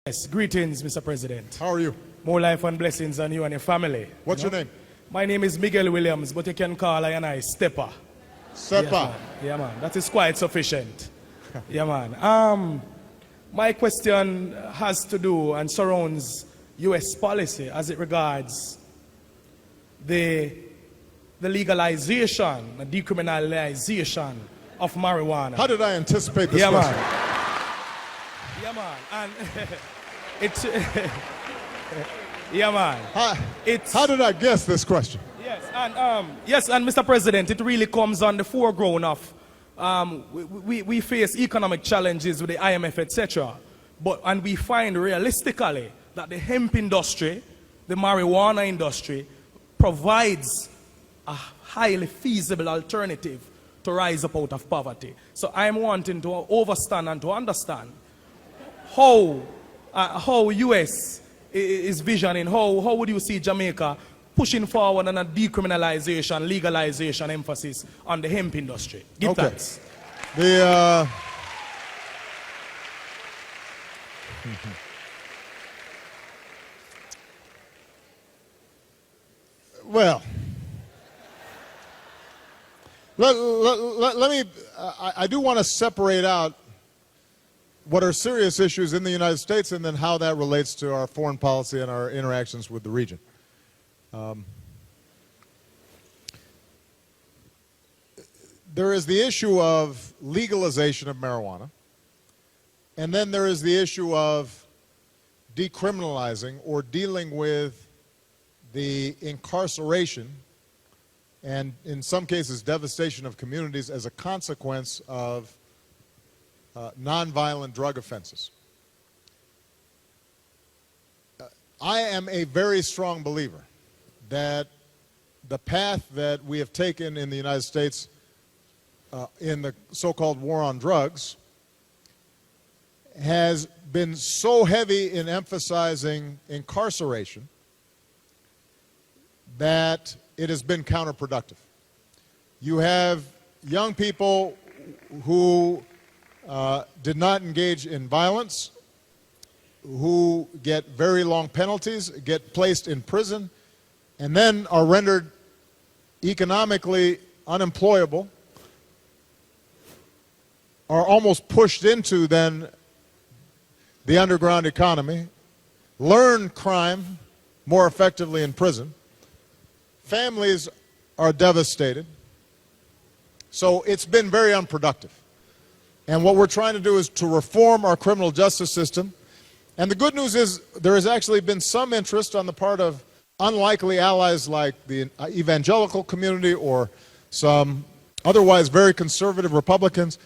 Yes, greetings, Mr. President. How are you? More life and blessings on you and your family. What's your name? My name is Miguel Williams, but you can call I Steppa. Steppa. Yeah, man. That is quite sufficient. Yeah, man. My question has to do and surrounds U.S. policy as it regards the legalization, the decriminalization of marijuana. How did I anticipate this Yeah, question? man. Yeah, man. And it's yeah, man. How did I guess this question? Yes, and Mr. President, it really comes on the foreground of we face economic challenges with the IMF, etc. And we find realistically that the hemp industry, the marijuana industry, provides a highly feasible alternative to rise up out of poverty. So I'm wanting to overstand and to understand how US is visioning, how would you see Jamaica pushing forward on a decriminalization, legalization emphasis on the hemp industry? Give thanks. Well, let me, I do want to separate out what are serious issues in the United States and then how that relates to our foreign policy and our interactions with the region. There is the issue of legalization of marijuana, and then there is the issue of decriminalizing or dealing with the incarceration and, in some cases, devastation of communities as a consequence of nonviolent drug offenses. I am a very strong believer that the path that we have taken in the United States in the so-called war on drugs has been so heavy in emphasizing incarceration that it has been counterproductive. You have young people who did not engage in violence, who get very long penalties, get placed in prison, and then are rendered economically unemployable, are almost pushed into then the underground economy, learn crime more effectively in prison. Families are devastated. So it's been very unproductive. And what we're trying to do is to reform our criminal justice system. And the good news is there has actually been some interest on the part of unlikely allies like the evangelical community or some otherwise very conservative Republicans,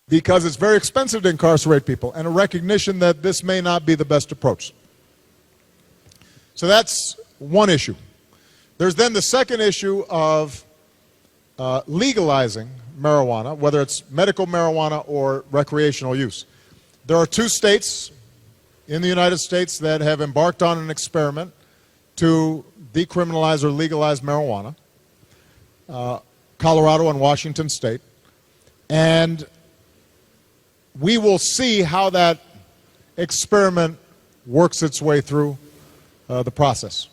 because it's very expensive to incarcerate people, and a recognition that this may not be the best approach. So that's one issue. There's then the second issue of legalizing marijuana, whether it's medical marijuana or recreational use. There are 2 states in the United States that have embarked on an experiment to decriminalize or legalize marijuana, Colorado and Washington State. And we will see how that experiment works its way through the process.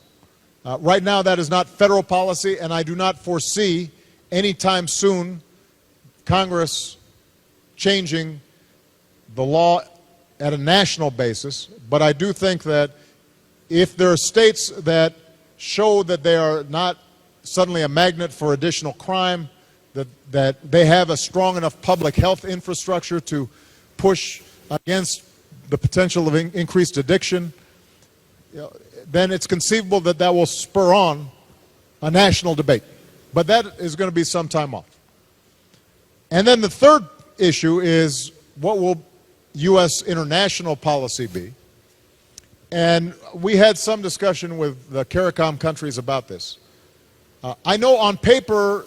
Right now, that is not federal policy, and I do not foresee anytime soon Congress changing the law at a national basis. But I do think that if there are states that show that they are not suddenly a magnet for additional crime, that they have a strong enough public health infrastructure to push against the potential of increased addiction, then it's conceivable that that will spur on a national debate. But that is going to be some time off. And then the third issue is, what will U.S. international policy be? And we had some discussion with the CARICOM countries about this. I know on paper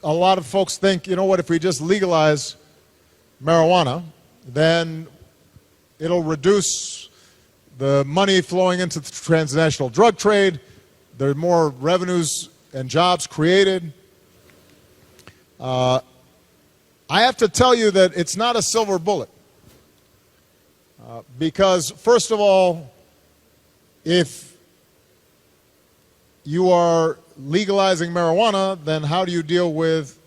a lot of folks think, you know what, if we just legalize marijuana, then it'll reduce the money flowing into the transnational drug trade. There are more revenues and jobs created. I have to tell you that it's not a silver bullet. Because, first of all, if you are legalizing marijuana, then how do you deal with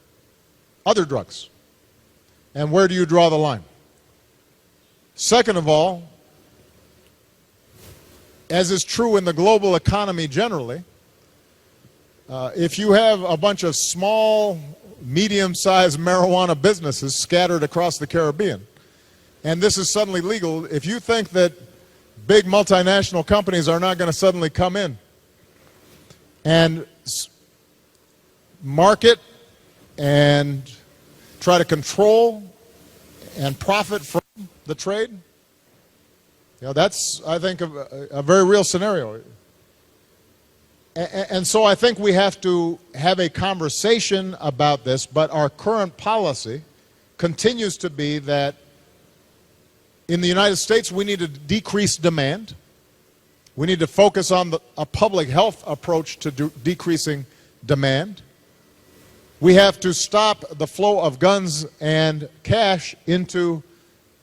other drugs? And where do you draw the line? Second of all, as is true in the global economy generally, if you have a bunch of small, medium-sized marijuana businesses scattered across the Caribbean, and this is suddenly legal, if you think that big multinational companies are not going to suddenly come in and market and try to control and profit from the trade, that's, I think, a very real scenario. And so I think we have to have a conversation about this, but our current policy continues to be that in the United States we need to decrease demand. We need to focus on a public health approach to decreasing demand. We have to stop the flow of guns and cash into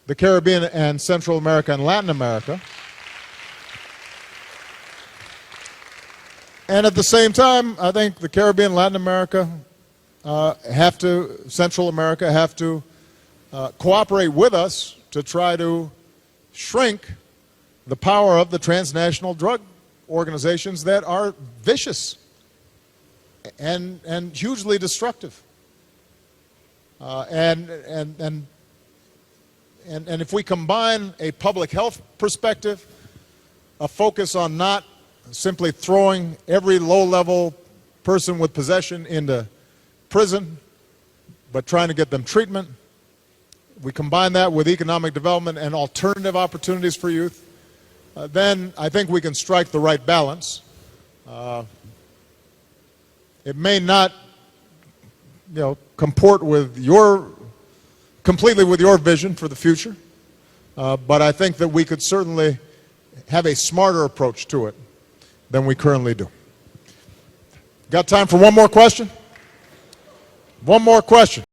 the Caribbean and Central America and Latin America. And at the same time, I think the Caribbean, Latin America, Central America have to cooperate with us to try to shrink the power of the transnational drug organizations that are vicious and hugely destructive. And if we combine a public health perspective, a focus on not simply throwing every low-level person with possession into prison, but trying to get them treatment, we combine that with economic development and alternative opportunities for youth, then I think we can strike the right balance. It may not, comport with completely with your vision for the future, but I think that we could certainly have a smarter approach to it than we currently do. Got time for one more question? One more question.